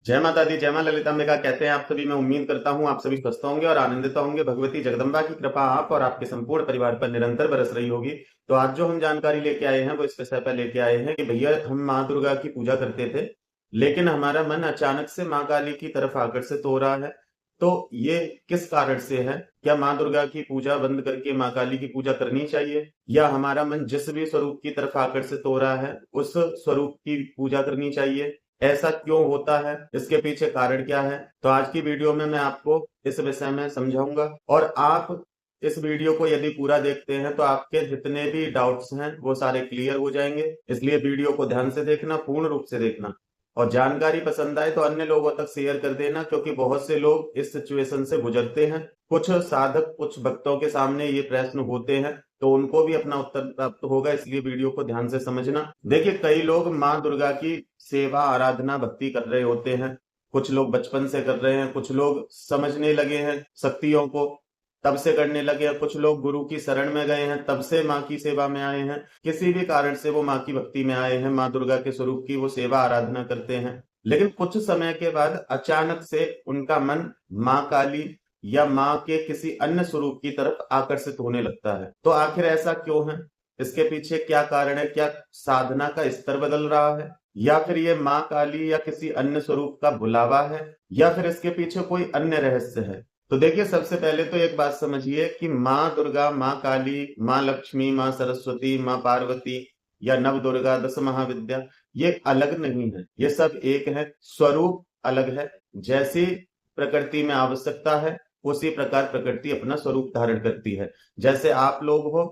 जय माता दी, जय मां ललितांबिका। कहते हैं आप सभी। मैं उम्मीद करता हूँ आप सभी स्वस्थ होंगे और आनंदित होंगे। भगवती जगदम्बा की कृपा आप और आपके संपूर्ण परिवार पर निरंतर बरस रही होगी। तो आज जो हम जानकारी लेके आए हैं वो इस विषय पर लेके आए हैं कि भैया हम माँ दुर्गा की पूजा करते थे, लेकिन हमारा मन अचानक से माँ काली की तरफ आकर्षित हो रहा है। तो ये किस कारण से है? क्या माँ दुर्गा की पूजा बंद करके माँ काली की पूजा करनी चाहिए, या हमारा मन जिस भी स्वरूप की तरफ आकर्षित हो रहा है उस स्वरूप की पूजा करनी चाहिए? ऐसा क्यों होता है, इसके पीछे कारण क्या है? तो आज की वीडियो में मैं आपको इस विषय में समझाऊंगा, और आप इस वीडियो को यदि पूरा देखते हैं तो आपके जितने भी डाउट्स हैं वो सारे क्लियर हो जाएंगे। इसलिए वीडियो को ध्यान से देखना, पूर्ण रूप से देखना, और जानकारी पसंद आए तो अन्य लोगों तक शेयर कर देना, क्योंकि बहुत से लोग इस सिचुएशन से गुजरते हैं। कुछ साधक, कुछ भक्तों के सामने ये प्रश्न होते हैं तो उनको भी अपना उत्तर प्राप्त होगा, इसलिए वीडियो को ध्यान से समझना। देखिए, कई लोग माँ दुर्गा की सेवा, आराधना, भक्ति कर रहे होते हैं। कुछ लोग बचपन से कर रहे हैं, कुछ लोग समझने लगे हैं शक्तियों को तब से करने लगे हैं, कुछ लोग गुरु की शरण में गए हैं तब से माँ की सेवा में आए हैं। किसी भी कारण से वो माँ की भक्ति में आए हैं, माँ दुर्गा के स्वरूप की वो सेवा आराधना करते हैं। लेकिन कुछ समय के बाद अचानक से उनका मन माँ काली या माँ के किसी अन्य स्वरूप की तरफ आकर्षित होने लगता है। तो आखिर ऐसा क्यों है? इसके पीछे क्या कारण है? क्या साधना का स्तर बदल रहा है, या फिर ये माँ काली या किसी अन्य स्वरूप का बुलावा है, या फिर इसके पीछे कोई अन्य रहस्य है? तो देखिए, सबसे पहले तो एक बात समझिए कि माँ दुर्गा, माँ काली, माँ लक्ष्मी, माँ सरस्वती, माँ पार्वती या नव दुर्गा, दस महाविद्या, ये अलग नहीं है। ये सब एक है, स्वरूप अलग है। जैसी प्रकृति में आवश्यकता है उसी प्रकार प्रकृति अपना स्वरूप धारण करती है। जैसे आप लोग हो,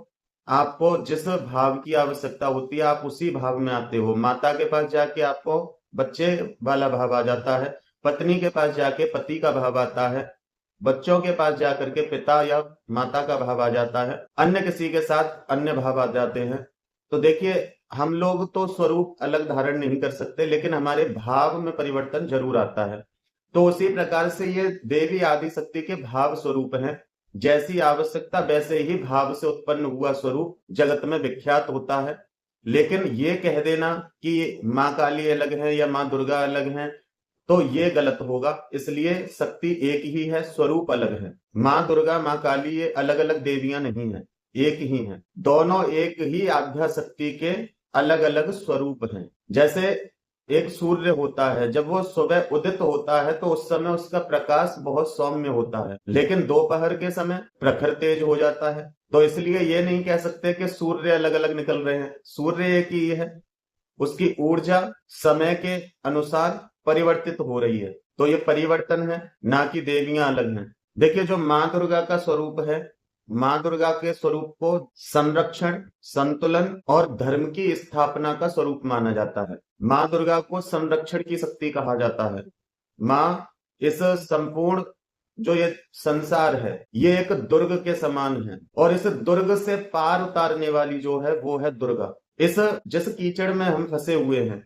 आपको जिस भाव की आवश्यकता होती है आप उसी भाव में आते हो। माता के पास जाके आपको बच्चे वाला भाव आ जाता है, पत्नी के पास जाके पति का भाव आता है, बच्चों के पास जाकर के पिता या माता का भाव आ जाता है, अन्य किसी के साथ अन्य भाव आ जाते हैं। तो देखिए, हम लोग तो स्वरूप अलग धारण नहीं कर सकते, लेकिन हमारे भाव में परिवर्तन जरूर आता है। तो उसी प्रकार से ये देवी आदि शक्ति के भाव स्वरूप हैं। जैसी आवश्यकता वैसे ही भाव से उत्पन्न हुआ स्वरूप जगत में विख्यात होता है। लेकिन ये कह देना कि माँ काली अलग है या माँ दुर्गा अलग है, तो ये गलत होगा। इसलिए शक्ति एक ही है, स्वरूप अलग है। माँ दुर्गा, माँ काली ये अलग अलग देवियां नहीं है, एक ही हैं। दोनों एक ही आध्या शक्ति के अलग अलग स्वरूप हैं। जैसे एक सूर्य होता है, जब वो सुबह उदित होता है तो उस समय उसका प्रकाश बहुत सौम्य होता है, लेकिन दोपहर के समय प्रखर तेज हो जाता है। तो इसलिए ये नहीं कह सकते कि सूर्य अलग अलग निकल रहे हैं, सूर्य एक ही है। उसकी ऊर्जा समय के अनुसार परिवर्तित हो रही है। तो ये परिवर्तन है, ना कि देवियां अलग हैं। देखिए, जो माँ दुर्गा का स्वरूप है, माँ दुर्गा के स्वरूप को संरक्षण, संतुलन और धर्म की स्थापना का स्वरूप माना जाता है। माँ दुर्गा को संरक्षण की शक्ति कहा जाता है। माँ इस संपूर्ण जो ये संसार है ये एक दुर्ग के समान है, और इस दुर्ग से पार उतारने वाली जो है वो है दुर्गा। इस जिस कीचड़ में हम फंसे हुए हैं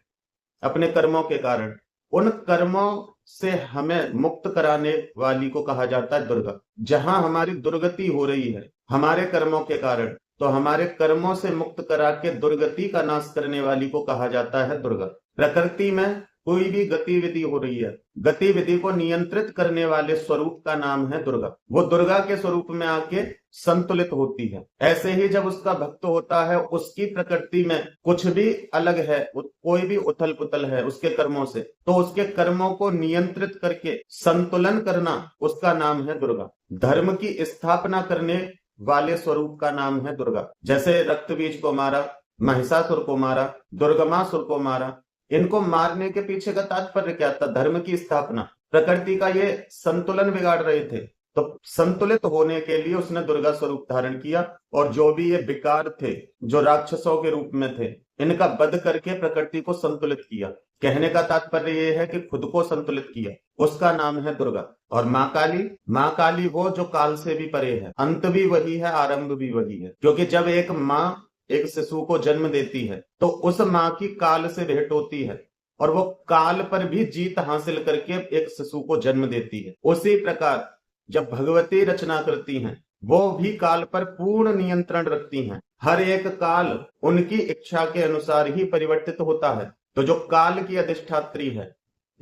अपने कर्मों के कारण, उन कर्मों से हमें मुक्त कराने वाली को कहा जाता है दुर्गा। जहां हमारी दुर्गति हो रही है हमारे कर्मों के कारण, तो हमारे कर्मों से मुक्त करा के दुर्गति का नाश करने वाली को कहा जाता है दुर्गा। प्रकृति में कोई भी गतिविधि हो रही है, गतिविधि को नियंत्रित करने वाले स्वरूप का नाम है दुर्गा। वो दुर्गा के स्वरूप में आके संतुलित होती है। ऐसे ही जब उसका भक्त होता है, उसकी प्रकृति में कुछ भी अलग है, कोई भी उथल पुथल है उसके कर्मों से, तो उसके कर्मों को नियंत्रित करके संतुलन करना, उसका नाम है दुर्गा। धर्म की स्थापना करने वाले स्वरूप का नाम है दुर्गा। जैसे रक्त बीज को मारा, महिषासुर को मारा, दुर्गमासुर को मारा, इनको मारने के पीछे का तात्पर्य क्या था? धर्म की स्थापना। प्रकृति का ये संतुलन बिगाड़ रहे थे, तो संतुलित होने के लिए उसने दुर्गा स्वरूप धारण किया, और जो भी ये विकार थे, जो राक्षसों के रूप में थे, इनका वध करके प्रकृति को संतुलित किया। कहने का तात्पर्य ये है कि खुद को संतुलित किया, उसका नाम है दुर्गा। और माँ काली, माँ काली वो जो काल से भी परे है, अंत भी वही है, आरंभ भी वही है। क्योंकि जब एक माँ एक शिशु को जन्म देती है तो उस माँ की काल से भेंट होती है, और वो काल पर भी जीत हासिल करके एक शिशु को जन्म देती है। उसी प्रकार जब भगवती रचना करती हैं, वो भी काल पर पूर्ण नियंत्रण रखती हैं। हर एक काल उनकी इच्छा के अनुसार ही परिवर्तित होता है। तो जो काल की अधिष्ठात्री है,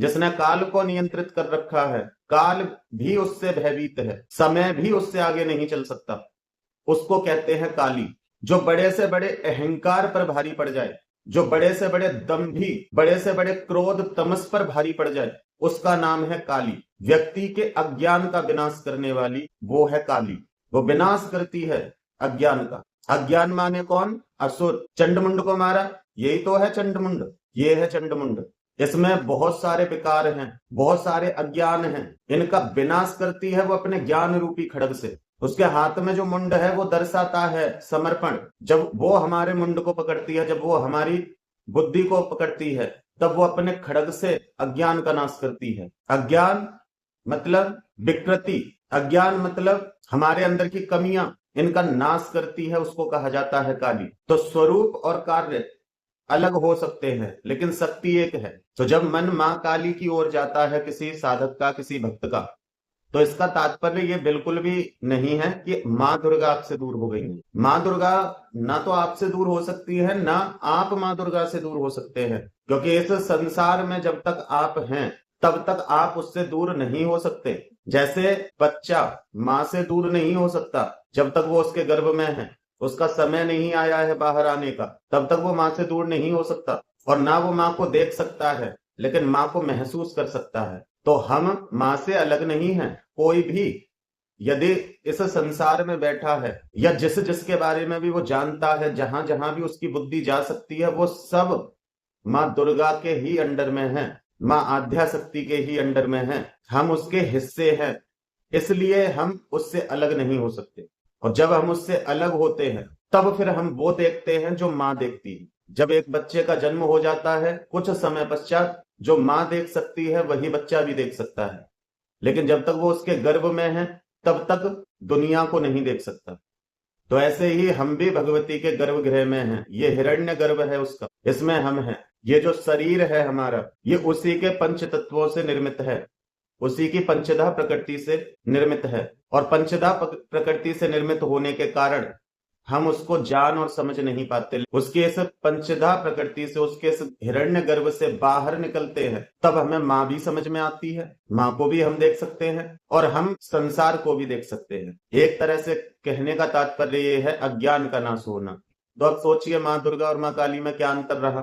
जिसने काल को नियंत्रित कर रखा है, काल भी उससे भयभीत है, समय भी उससे आगे नहीं चल सकता, उसको कहते हैं काली। जो बड़े से बड़े अहंकार पर भारी पड़ जाए, जो बड़े से बड़े दंभी, बड़े से बड़े क्रोध तमस पर भारी पड़ जाए, उसका नाम है काली। व्यक्ति के अज्ञान का विनाश करने वाली वो है काली। वो विनाश करती है अज्ञान का। अज्ञान माने कौन? असुर। चंडमुंड को मारा, यही तो है चंडमुंड, ये है चंडमुंड। इसमें बहुत सारे विकार हैं, बहुत सारे अज्ञान हैं, इनका विनाश करती है वो अपने ज्ञान रूपी खड्ग से। उसके हाथ में जो मुंड है वो दर्शाता है समर्पण। जब वो हमारे मुंड को पकड़ती है, जब वो हमारी बुद्धि को पकड़ती है, तब वो अपने खड्ग से अज्ञान का नाश करती है। अज्ञान मतलब विकृति, अज्ञान मतलब हमारे अंदर की कमियां, इनका नाश करती है, उसको कहा जाता है काली। तो स्वरूप और कार्य अलग हो सकते हैं, लेकिन शक्ति एक है। तो जब मन मां काली की ओर जाता है किसी साधक का, किसी भक्त का, तो इसका तात्पर्य ये बिल्कुल भी नहीं है कि मां दुर्गा आपसे दूर हो गई है। मां दुर्गा ना तो आपसे दूर हो सकती है, ना आप मां दुर्गा से दूर हो सकते हैं, क्योंकि इस संसार में जब तक आप हैं तब तक आप उससे दूर नहीं हो सकते। जैसे बच्चा मां से दूर नहीं हो सकता जब तक वो उसके गर्भ में है, उसका समय नहीं आया है बाहर आने का, तब तक वो मां से दूर नहीं हो सकता। और ना वो मां को देख सकता है, लेकिन मां को महसूस कर सकता है। तो हम मां से अलग नहीं हैं। कोई भी यदि इस संसार में बैठा है, या जिस जिसके बारे में भी वो जानता है, जहां जहां भी उसकी बुद्धि जा सकती है, वो सब मां दुर्गा के ही अंडर में है, मां आद्या शक्ति के ही अंडर में है। हम उसके हिस्से हैं, इसलिए हम उससे अलग नहीं हो सकते। और जब हम उससे अलग होते हैं तब फिर हम वो देखते हैं जो मां देखती है। जब एक बच्चे का जन्म हो जाता है, कुछ समय पश्चात जो मां देख सकती है वही बच्चा भी देख सकता है, लेकिन जब तक वो उसके गर्भ में है तब तक दुनिया को नहीं देख सकता। तो ऐसे ही हम भी भगवती के गर्भगृह में हैं। ये हिरण्य गर्भ है उसका, इसमें हम हैं। ये जो शरीर है हमारा, ये उसी के पंच तत्वों से निर्मित है, उसी की पंचधा प्रकृति से निर्मित है। और पंचधा प्रकृति से निर्मित होने के कारण हम उसको जान और समझ नहीं पाते। उसके इस पंचधा प्रकृति से, उसके इस हिरण्य गर्भ से बाहर निकलते हैं, तब हमें मां भी समझ में आती है। मां को भी हम देख सकते हैं और हम संसार को भी देख सकते हैं। एक तरह से कहने का तात्पर्य ये है अज्ञान का नाश होना। तो अब सोचिए मां दुर्गा और मां काली में क्या अंतर रहा?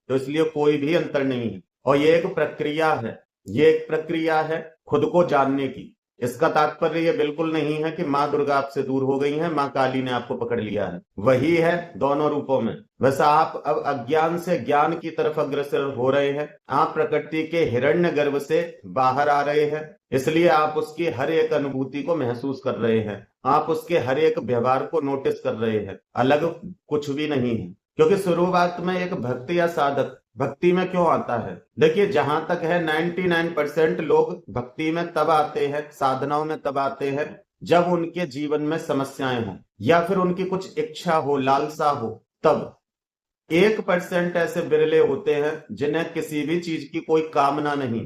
तो इसलिए कोई भी अंतर नहीं है। और ये एक प्रक्रिया है, ये एक प्रक्रिया है खुद को जानने की। इसका तात्पर्य ये बिल्कुल नहीं है कि मां दुर्गा आपसे दूर हो गई है, मां काली ने आपको पकड़ लिया है। वही है दोनों रूपों में। वैसा आप अब अज्ञान से ज्ञान की तरफ अग्रसर हो रहे हैं। आप प्रकृति के हिरण्य गर्भ से बाहर आ रहे हैं, इसलिए आप उसकी हर एक अनुभूति को महसूस कर रहे हैं, आप उसके हर एक व्यवहार को नोटिस कर रहे हैं। अलग कुछ भी नहीं है। क्योंकि शुरुआत में एक भक्त या साधक भक्ति में क्यों आता है? देखिए, जहां तक है 99% लोग भक्ति में तब आते हैं, साधनाओं में तब आते हैं जब उनके जीवन में समस्याएं हों या फिर उनकी कुछ इच्छा हो, लालसा हो। तब 1% ऐसे बिरले होते हैं जिन्हें किसी भी चीज की कोई कामना नहीं,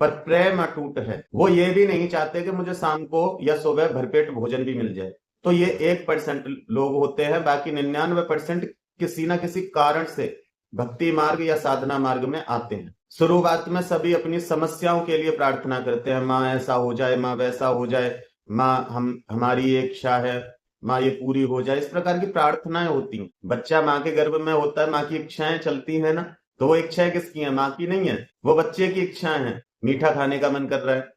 पर प्रेम अटूट है। वो ये भी नहीं चाहते कि मुझे शाम को या सुबह भरपेट भोजन भी मिल जाए। तो ये 1% लोग होते हैं। बाकी 99% किसी ना किसी कारण से भक्ति मार्ग या साधना मार्ग में आते हैं। शुरुआत में सभी अपनी समस्याओं के लिए प्रार्थना करते हैं, माँ ऐसा हो जाए, माँ वैसा हो जाए, माँ हमारी ये इच्छा है, माँ ये पूरी हो जाए। इस प्रकार की प्रार्थनाएं होती हैं। बच्चा माँ के गर्भ में होता है, माँ की इच्छाएं चलती है ना, तो वो इच्छाएं किसकी है? माँ की नहीं है, वो बच्चे की इच्छाएं हैं। मीठा खाने का मन कर रहा है,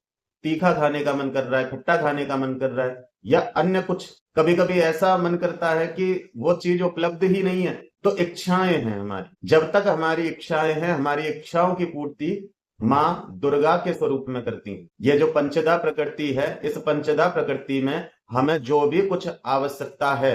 तीखा खाने का मन कर रहा है, खट्टा खाने का मन कर रहा है, या अन्य कुछ। कभी कभी ऐसा मन करता है कि वो चीज उपलब्ध ही नहीं है। तो इच्छाएं हैं हमारी। जब तक हमारी इच्छाएं हैं, हमारी इच्छाओं की पूर्ति मां दुर्गा के स्वरूप में करती हैं। ये जो पंचधा प्रकृति है, इस पंचधा प्रकृति में हमें जो भी कुछ आवश्यकता है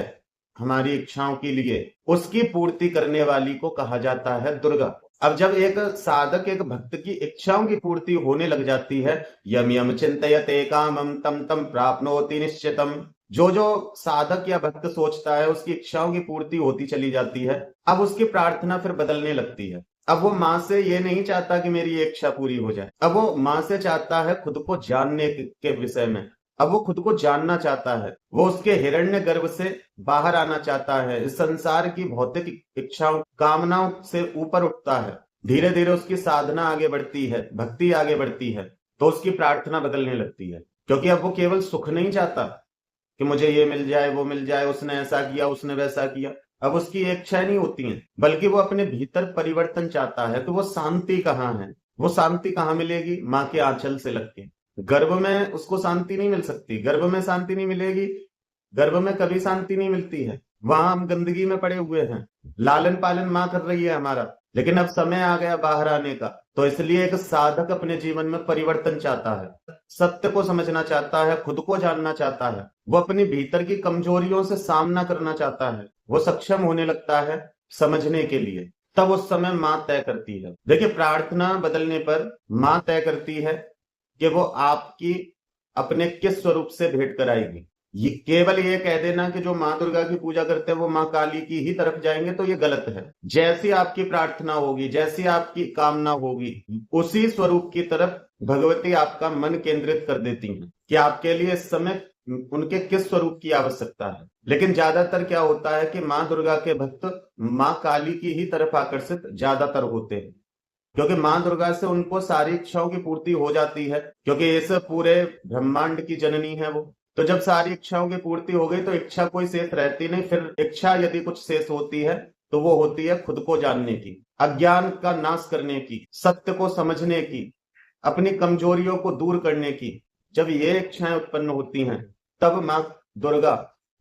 हमारी इच्छाओं के लिए, उसकी पूर्ति करने वाली को कहा जाता है दुर्गा। अब जब एक साधक, एक भक्त की इच्छाओं की पूर्ति होने लग जाती है, यम यम चिंतयते कामम तम तम प्राप्नोति निश्चितम। जो जो साधक या भक्त सोचता है उसकी इच्छाओं की पूर्ति होती चली जाती है। अब उसकी प्रार्थना फिर बदलने लगती है। अब वो मां से ये नहीं चाहता कि मेरी ये इच्छा पूरी हो जाए, अब वो मां से चाहता है खुद को जानने के विषय में। अब वो खुद को जानना चाहता है, वो उसके हिरण्य गर्भ से बाहर आना चाहता है, इस संसार की भौतिक इच्छाओं, कामनाओं से ऊपर उठता है। धीरे धीरे उसकी साधना आगे बढ़ती है, भक्ति आगे बढ़ती है, तो उसकी प्रार्थना बदलने लगती है। क्योंकि अब वो केवल सुख नहीं चाहता कि मुझे ये मिल जाए, वो मिल जाए, उसने ऐसा किया, उसने वैसा किया। अब उसकी इच्छाएं नहीं होती हैं, बल्कि वो अपने भीतर परिवर्तन चाहता है। तो वो शांति कहाँ है? वो शांति कहाँ मिलेगी? माँ के आंचल से लग के। गर्भ में उसको शांति नहीं मिल सकती, गर्भ में शांति नहीं मिलेगी, गर्भ में कभी शांति नहीं मिलती है। वहां हम गंदगी में पड़े हुए हैं, लालन पालन माँ कर रही है हमारा, लेकिन अब समय आ गया बाहर आने का। तो इसलिए एक साधक अपने जीवन में परिवर्तन चाहता है, सत्य को समझना चाहता है, खुद को जानना चाहता है, वो अपनी भीतर की कमजोरियों से सामना करना चाहता है, वो सक्षम होने लगता है समझने के लिए। तब उस समय माँ तय करती है। देखिए, प्रार्थना बदलने पर माँ तय करती है कि वो आपकी अपने किस स्वरूप से भेंट कराएगी। ये केवल ये कह देना कि जो माँ दुर्गा की पूजा करते हैं वो माँ काली की ही तरफ जाएंगे, तो ये गलत है। जैसी आपकी प्रार्थना होगी, जैसी आपकी कामना होगी, उसी स्वरूप की तरफ भगवती आपका मन केंद्रित कर देती हैं कि आपके लिए इस समय उनके किस स्वरूप की आवश्यकता है। लेकिन ज्यादातर क्या होता है कि माँ दुर्गा के भक्त माँ काली की ही तरफ आकर्षित ज्यादातर होते हैं, क्योंकि माँ दुर्गा से उनको सारी इच्छाओं की पूर्ति हो जाती है, क्योंकि इस पूरे ब्रह्मांड की जननी है वो। तो जब सारी इच्छाओं की पूर्ति हो गई तो इच्छा कोई शेष रहती नहीं। फिर इच्छा यदि कुछ शेष होती है तो वो होती है खुद को जानने की, अज्ञान का नाश करने की, सत्य को समझने की, अपनी कमजोरियों को दूर करने की। जब ये इच्छाएं उत्पन्न होती हैं तब माँ दुर्गा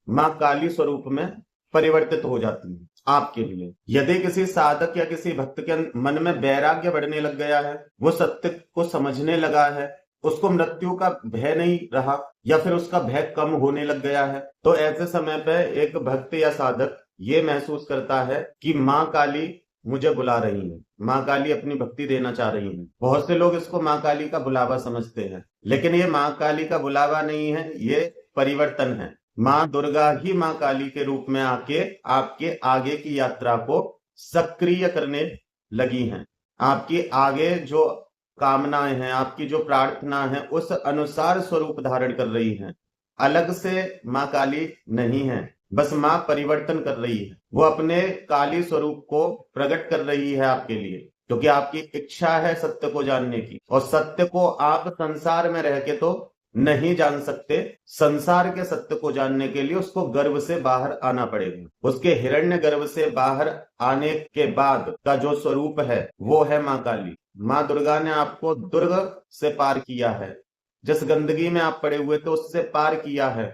माँ काली स्वरूप में परिवर्तित हो जाती है आपके लिए। यदि किसी साधक या किसी भक्त के मन में वैराग्य बढ़ने लग गया है, वो सत्य को समझने लगा है, उसको मृत्यु का भय नहीं रहा, या फिर उसका भय कम होने लग गया है, तो ऐसे समय पे एक भक्त या साधक ये महसूस करता है कि माँ काली मुझे बुला रही है, माँ काली अपनी भक्ति देना चाह रही है। बहुत से लोग इसको माँ काली का बुलावा समझते हैं, लेकिन ये माँ काली का बुलावा नहीं है, ये परिवर्तन है। माँ दुर्गा ही माँ काली के रूप में आके आपके आगे की यात्रा को सक्रिय करने लगी हैं। आपकी आगे जो कामनाएं हैं, आपकी जो प्रार्थना है, उस अनुसार स्वरूप धारण कर रही हैं। अलग से माँ काली नहीं है, बस माँ परिवर्तन कर रही है। वो अपने काली स्वरूप को प्रकट कर रही है आपके लिए, क्योंकि आपकी इच्छा है सत्य को जानने की, और सत्य को आप संसार में रह के तो नहीं जान सकते। संसार के सत्य को जानने के लिए उसको गर्भ से बाहर आना पड़ेगा। उसके हिरण्य गर्भ से बाहर आने के बाद का जो स्वरूप है वो है माँ काली। माँ दुर्गा ने आपको दुर्ग से पार किया है, जिस गंदगी में आप पड़े हुए थे उससे पार किया है,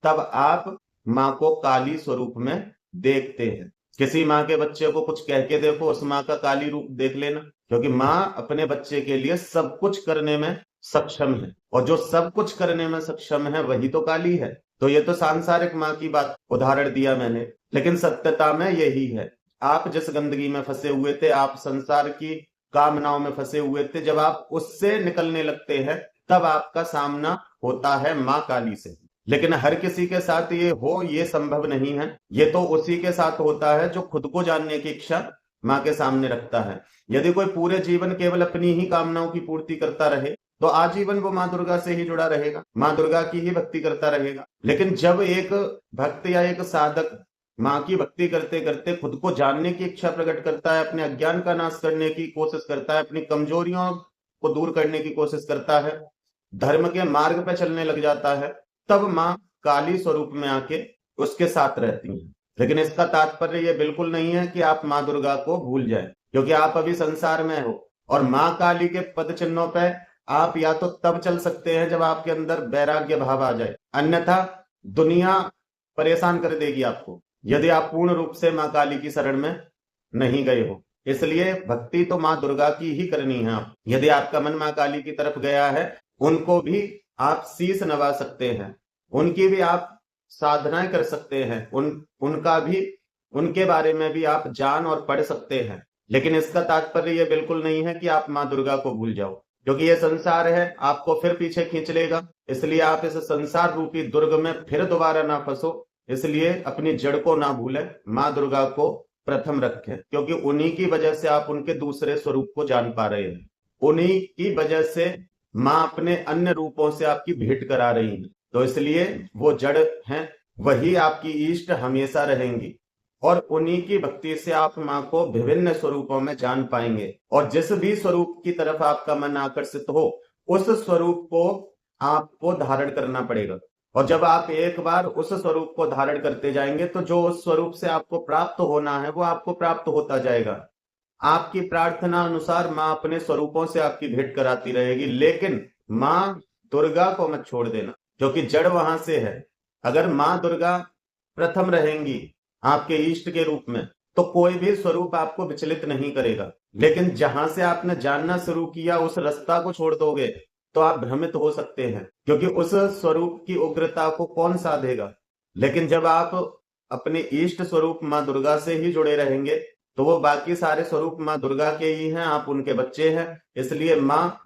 तब आप माँ को काली स्वरूप में देखते हैं। किसी माँ के बच्चे को कुछ कह के देखो, उस माँ का काली रूप देख लेना, क्योंकि माँ अपने बच्चे के लिए सब कुछ करने में सक्षम है, और जो सब कुछ करने में सक्षम है वही तो काली है। तो ये तो सांसारिक माँ की बात उदाहरण दिया मैंने, लेकिन सत्यता में यही है। आप जिस गंदगी में फंसे हुए थे, आप संसार की कामनाओं में फंसे हुए थे, जब आप उससे निकलने लगते हैं तब आपका सामना होता है माँ काली से। लेकिन हर किसी के साथ ये संभव नहीं है। ये तो उसी के साथ होता है जो खुद को जानने की इच्छा माँ के सामने रखता है। यदि कोई पूरे जीवन केवल अपनी ही कामनाओं की पूर्ति करता रहे तो आजीवन वो माँ दुर्गा से ही जुड़ा रहेगा, माँ दुर्गा की ही भक्ति करता रहेगा। लेकिन जब एक भक्त या एक साधक माँ की भक्ति करते करते खुद को जानने की इच्छा प्रकट करता है, अपने अज्ञान का नाश करने की कोशिश करता है, अपनी कमजोरियों को दूर करने की कोशिश करता है, धर्म के मार्ग पे चलने लग जाता है, तब माँ काली स्वरूप में आके उसके साथ रहती हैं। लेकिन इसका तात्पर्य ये बिल्कुल नहीं है कि आप माँ दुर्गा को भूल जाएं, क्योंकि आप अभी संसार में हो, और माँ काली के पद चिन्हों पे आप या तो तब चल सकते हैं जब आपके अंदर वैराग्य भाव आ जाए, अन्यथा दुनिया परेशान कर देगी आपको, यदि आप पूर्ण रूप से माँ काली की शरण में नहीं गए हो। इसलिए भक्ति तो माँ दुर्गा की ही करनी है। आप यदि आपका मन माँ काली की तरफ गया है, उनको भी आप शीश नवा सकते हैं, उनकी भी आप साधनाएं कर सकते हैं, उनका भी, उनके बारे में भी आप जान और पढ़ सकते हैं। लेकिन इसका तात्पर्य ये बिल्कुल नहीं है कि आप माँ दुर्गा को भूल जाओ, क्योंकि ये संसार है, आपको फिर पीछे खींच लेगा। इसलिए आप इस संसार रूपी दुर्ग में फिर दोबारा ना फंसो। इसलिए अपनी जड़ को ना भूलें, माँ दुर्गा को प्रथम रखें, क्योंकि उन्हीं की वजह से आप उनके दूसरे स्वरूप को जान पा रहे हैं। उन्हीं की वजह से माँ अपने अन्य रूपों से आपकी भेंट करा रही है। तो इसलिए वो जड़ हैं, वही आपकी इष्ट हमेशा रहेंगी। और उन्हीं की भक्ति से आप माँ को विभिन्न स्वरूपों में जान पाएंगे। और जिस भी स्वरूप की तरफ आपका मन आकर्षित हो, उस स्वरूप को आपको धारण करना पड़ेगा। और जब आप एक बार उस स्वरूप को धारण करते जाएंगे तो जो उस स्वरूप से आपको प्राप्त होना है वो आपको प्राप्त होता जाएगा। आपकी प्रार्थना अनुसार माँ अपने स्वरूपों से आपकी भेंट कराती रहेगी, लेकिन माँ दुर्गा को मत छोड़ देना, क्योंकि जड़ वहां से है। अगर माँ दुर्गा प्रथम रहेंगी आपके इष्ट के रूप में, तो कोई भी स्वरूप आपको विचलित नहीं करेगा। लेकिन जहां से आपने जानना शुरू किया उस रास्ता को छोड़ दोगे तो आप भ्रमित हो सकते हैं, क्योंकि उस स्वरूप की उग्रता को कौन साधेगा। लेकिन जब आप अपने इष्ट स्वरूप माँ दुर्गा से ही जुड़े रहेंगे तो वो बाकी सारे स्वरूप माँ दुर्गा के ही हैं, आप उनके बच्चे हैं। इसलिए माँ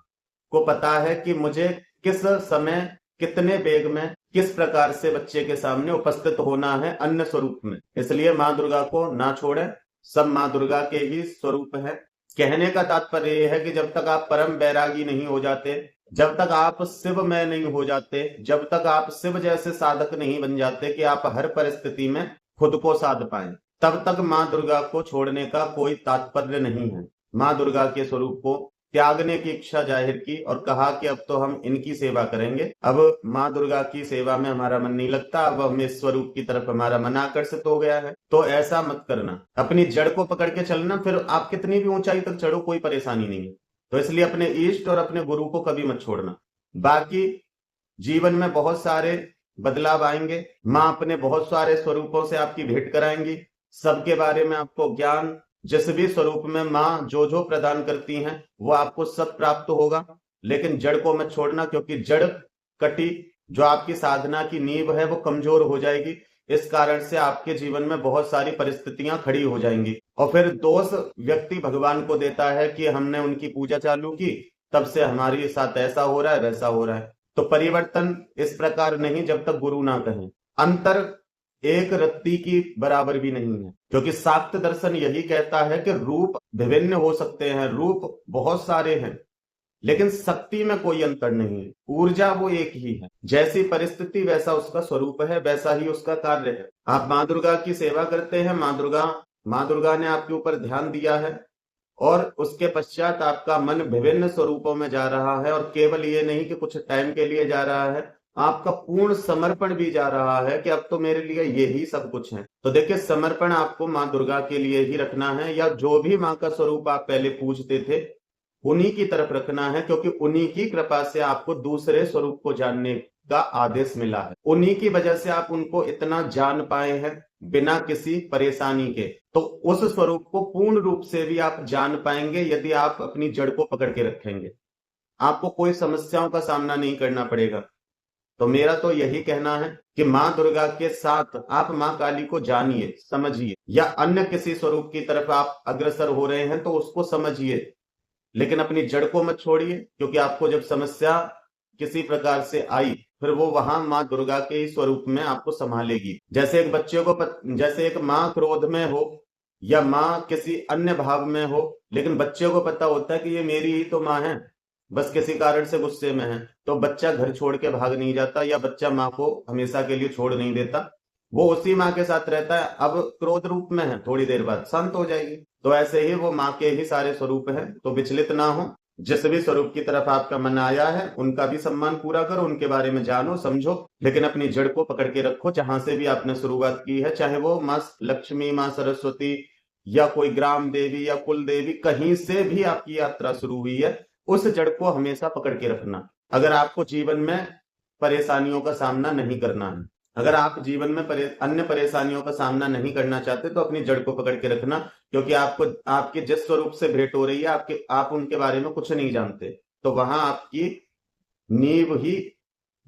को पता है कि मुझे किस समय, कितने वेग में, किस प्रकार से बच्चे के सामने उपस्थित होना है अन्य स्वरूप में। इसलिए माँ दुर्गा को ना छोड़े, सब माँ दुर्गा के ही स्वरूप है। कहने का तात्पर्य यह है कि जब तक आप परम बैरागी नहीं हो जाते, जब तक आप शिव में नहीं हो जाते, जब तक आप शिव जैसे साधक नहीं बन जाते कि आप हर परिस्थिति में खुद को साध पाएं, तब तक माँ दुर्गा को छोड़ने का कोई तात्पर्य नहीं है। माँ दुर्गा के स्वरूप को त्यागने की इच्छा जाहिर की और कहा कि अब तो हम इनकी सेवा करेंगे, अब माँ दुर्गा की सेवा में हमारा मन नहीं लगता, अब हम इस स्वरूप की तरफ हमारा मन आकर्षित हो गया है। तो ऐसा मत करना, अपनी जड़ को पकड़ के चलना, फिर आप कितनी भी ऊंचाई तक चढ़ो कोई परेशानी नहीं है। तो इसलिए अपने इष्ट और अपने गुरु को कभी मत छोड़ना। बाकी जीवन में बहुत सारे बदलाव आएंगे, माँ अपने बहुत सारे स्वरूपों से आपकी भेंट कराएंगी, सबके बारे में आपको ज्ञान, जिस भी स्वरूप में माँ जो जो प्रदान करती हैं वो आपको सब प्राप्त होगा। लेकिन जड़ को मत छोड़ना, क्योंकि जड़ कटी जो आपकी साधना की नींव है वो कमजोर हो जाएगी। इस कारण से आपके जीवन में बहुत सारी परिस्थितियां खड़ी हो जाएंगी और फिर दोष व्यक्ति भगवान को देता है कि हमने उनकी पूजा चालू की, तब से हमारे साथ ऐसा हो रहा है, वैसा हो रहा है। तो परिवर्तन इस प्रकार नहीं जब तक गुरु ना कहें। अंतर एक रत्ती की बराबर भी नहीं है, क्योंकि शाक्त दर्शन यही कहता है कि रूप विभिन्न हो सकते हैं, रूप बहुत सारे हैं, लेकिन शक्ति में कोई अंतर नहीं है, ऊर्जा वो एक ही है। जैसी परिस्थिति वैसा उसका स्वरूप है, वैसा ही उसका कार्य है। आप माँ दुर्गा की सेवा करते हैं, माँ दुर्गा ने आपके ऊपर ध्यान दिया है और उसके पश्चात आपका मन विभिन्न स्वरूपों में जा रहा है। और केवल ये नहीं कि कुछ टाइम के लिए जा रहा है, आपका पूर्ण समर्पण भी जा रहा है कि अब तो मेरे लिए ये ही सब कुछ है। तो देखिए, समर्पण आपको माँ दुर्गा के लिए ही रखना है, या जो भी माँ का स्वरूप आप पहले पूजते थे उन्हीं की तरफ रखना है, क्योंकि उन्हीं की कृपा से आपको दूसरे स्वरूप को जानने का आदेश मिला है। उन्हीं की वजह से आप उनको इतना जान पाए हैं बिना किसी परेशानी के। तो उस स्वरूप को पूर्ण रूप से भी आप जान पाएंगे यदि आप अपनी जड़ को पकड़ के रखेंगे। आपको कोई समस्याओं का सामना नहीं करना पड़ेगा। तो मेरा तो यही कहना है कि माँ दुर्गा के साथ आप माँ काली को जानिए, समझिए, या अन्य किसी स्वरूप की तरफ आप अग्रसर हो रहे हैं तो उसको समझिए, लेकिन अपनी जड़ को मत छोड़िए, क्योंकि आपको जब समस्या किसी प्रकार से आई फिर वो वहां माँ दुर्गा के ही स्वरूप में आपको संभालेगी। जैसे एक बच्चे को जैसे एक माँ क्रोध में हो या माँ किसी अन्य भाव में हो, लेकिन बच्चे को पता होता है कि ये मेरी ही तो माँ है, बस किसी कारण से गुस्से में है, तो बच्चा घर छोड़ के भाग नहीं जाता, या बच्चा माँ को हमेशा के लिए छोड़ नहीं देता, वो उसी माँ के साथ रहता है। अब क्रोध रूप में है, थोड़ी देर बाद शांत हो जाएगी। तो ऐसे ही वो माँ के ही सारे स्वरूप हैं, तो विचलित ना हो। जिस भी स्वरूप की तरफ आपका मन आया है उनका भी सम्मान पूरा करो, उनके बारे में जानो समझो, लेकिन अपनी जड़ को पकड़ के रखो। जहां से भी आपने शुरुआत की है, चाहे वो माँ लक्ष्मी, माँ सरस्वती या कोई ग्राम देवी या कुल देवी, कहीं से भी आपकी यात्रा शुरू हुई है, उस जड़ को हमेशा पकड़ के रखना। अगर आपको जीवन में परेशानियों का सामना नहीं करना है, अगर आप जीवन में अन्य परेशानियों का सामना नहीं करना चाहते, तो अपनी जड़ को पकड़ के रखना, क्योंकि आपको आपके जिस स्वरूप से भेंट हो रही है आप उनके बारे में कुछ नहीं जानते, तो वहां आपकी नींव ही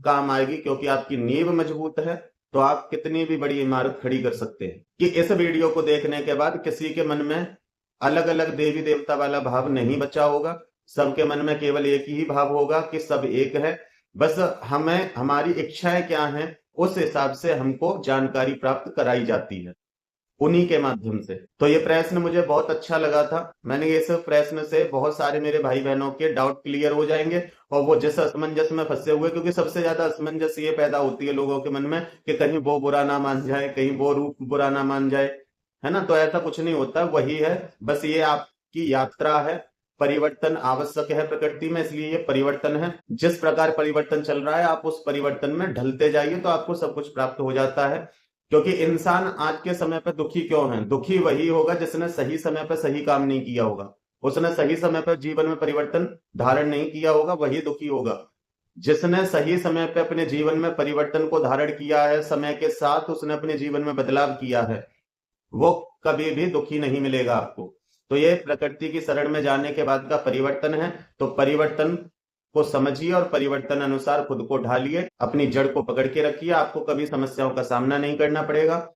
काम आएगी। क्योंकि आपकी नींव मजबूत है तो आप कितनी भी बड़ी इमारत खड़ी कर सकते हैं। कि इस वीडियो को देखने के बाद किसी के मन में अलग अलग देवी देवता वाला भाव नहीं बचा होगा, सबके मन में केवल एक ही भाव होगा कि सब एक है। बस हमें हमारी इच्छाएं क्या हैं उस हिसाब से हमको जानकारी प्राप्त कराई जाती है उन्हीं के माध्यम से। तो ये प्रश्न मुझे बहुत अच्छा लगा था। मैंने इस प्रश्न से बहुत सारे मेरे भाई बहनों के डाउट क्लियर हो जाएंगे और वो जिस असमंजस में फंसे हुए, क्योंकि सबसे ज्यादा असमंजस ये पैदा होती है लोगों के मन में कि कहीं वो बुरा ना मान जाए, कहीं वो रूप बुरा ना मान जाए, है ना। तो ऐसा कुछ नहीं होता, वही है, बस ये आपकी यात्रा है। परिवर्तन आवश्यक है प्रकृति में, इसलिए ये परिवर्तन है। जिस प्रकार परिवर्तन चल रहा है आप उस परिवर्तन में ढलते जाइए तो आपको सब कुछ प्राप्त हो जाता है। क्योंकि इंसान आज के समय पर दुखी क्यों है? दुखी वही होगा जिसने सही समय पर सही काम नहीं किया होगा, उसने सही समय पर जीवन में परिवर्तन धारण नहीं किया होगा, वही दुखी होगा। जिसने सही समय पे अपने जीवन में परिवर्तन को धारण किया है, समय के साथ उसने अपने जीवन में बदलाव किया है, वो कभी भी दुखी नहीं मिलेगा आपको। तो ये प्रकृति की शरण में जाने के बाद का परिवर्तन है। तो परिवर्तन को समझिए और परिवर्तन अनुसार खुद को ढालिए, अपनी जड़ को पकड़ के रखिए, आपको कभी समस्याओं का सामना नहीं करना पड़ेगा।